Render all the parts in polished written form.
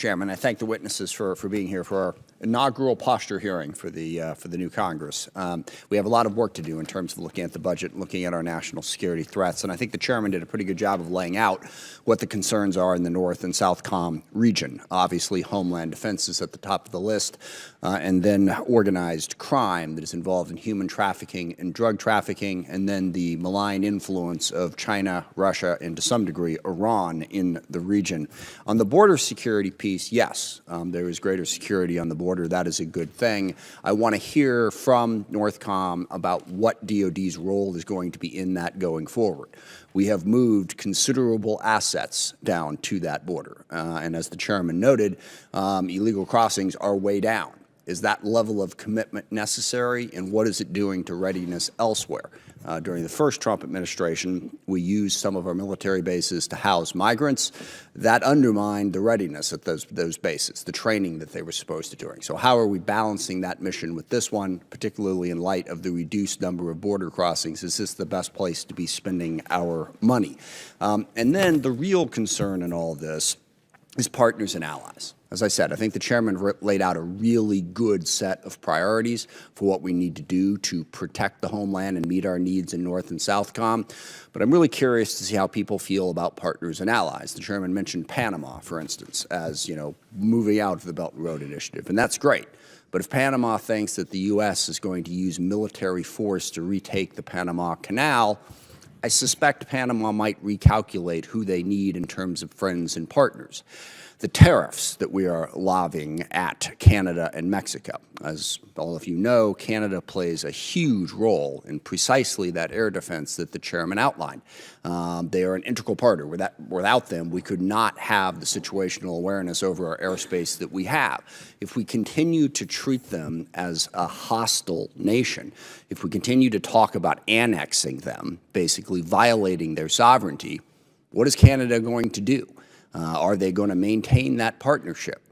Chairman, I thank the witnesses for being here for our inaugural posture hearing for the new Congress. We have a lot of work to do in terms of looking at the budget, looking at our national security threats, and I think the chairman did a pretty good job of laying out what the concerns are in the North and Southcom region. Obviously, Homeland Defense is at the top of the list, and then organized crime that is involved in human trafficking and drug trafficking, and then the malign influence of China, Russia, and to some degree Iran in the region. On the border security piece, yes, there is greater security on the border. That is a good thing. I want to hear from Northcom about what DoD's role is going to be in that going forward. We have moved considerable assets down to that border. And as the chairman noted, illegal crossings are way down. Is that level of commitment necessary, and what is it doing to readiness elsewhere? During the first Trump administration, we used some of our military bases to house migrants. That undermined the readiness at those bases, the training that they were supposed to do. So how are we balancing that mission with this one, particularly in light of the reduced number of border crossings? Is this the best place to be spending our money? And then the real concern in all of this is partners and allies. As I said, I think the chairman laid out a really good set of priorities for what we need to do to protect the homeland and meet our needs in North and Southcom. But I'm really curious to see how people feel about partners and allies. The chairman mentioned Panama, for instance, as, moving out of the Belt and Road Initiative, and that's great. But if Panama thinks that the U.S. is going to use military force to retake the Panama Canal, I suspect Panama might recalculate who they need in terms of friends and partners. The tariffs that we are lobbying at Canada and Mexico. As all of you know, Canada plays a huge role in precisely that air defense that the chairman outlined. They are an integral partner. Without them, we could not have the situational awareness over our airspace that we have. If we continue to treat them as a hostile nation, if we continue to talk about annexing them, basically violating their sovereignty, what is Canada going to do? Are they going to maintain that partnership?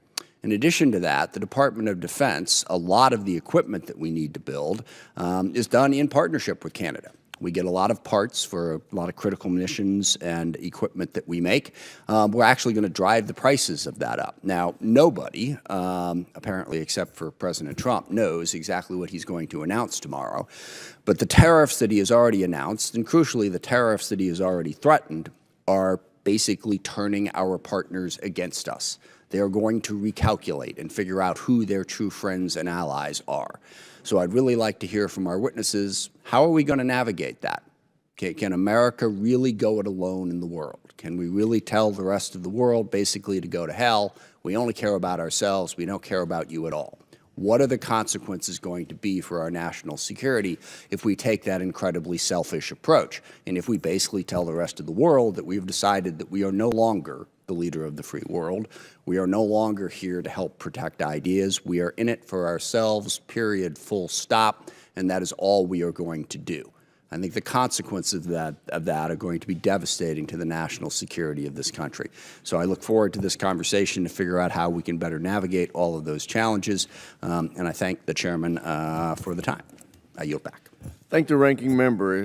In addition to that, the Department of Defense, a lot of the equipment that we need to build is done in partnership with Canada. We get a lot of parts for a lot of critical munitions and equipment that we make. We're actually going to drive the prices of that up. Now, nobody, apparently except for President Trump, knows exactly what he's going to announce tomorrow. But the tariffs that he has already announced, and crucially the tariffs that he has already threatened, are basically turning our partners against us. They are going to recalculate and figure out who their true friends and allies are. So I'd really like to hear from our witnesses, how are we going to navigate that? Can America really go it alone in the world? Can we really tell the rest of the world basically to go to hell? We only care about ourselves. We don't care about you at all. What are the consequences going to be for our national security if we take that incredibly selfish approach? And if we basically tell the rest of the world that we've decided that we are no longer the leader of the free world, we are no longer here to help protect ideas, we are in it for ourselves, period, full stop, and that is all we are going to do. I think the consequences of that are going to be devastating to the national security of this country. So I look forward to this conversation to figure out how we can better navigate all of those challenges. And I thank the chairman for the time. I yield back. Thank the ranking member.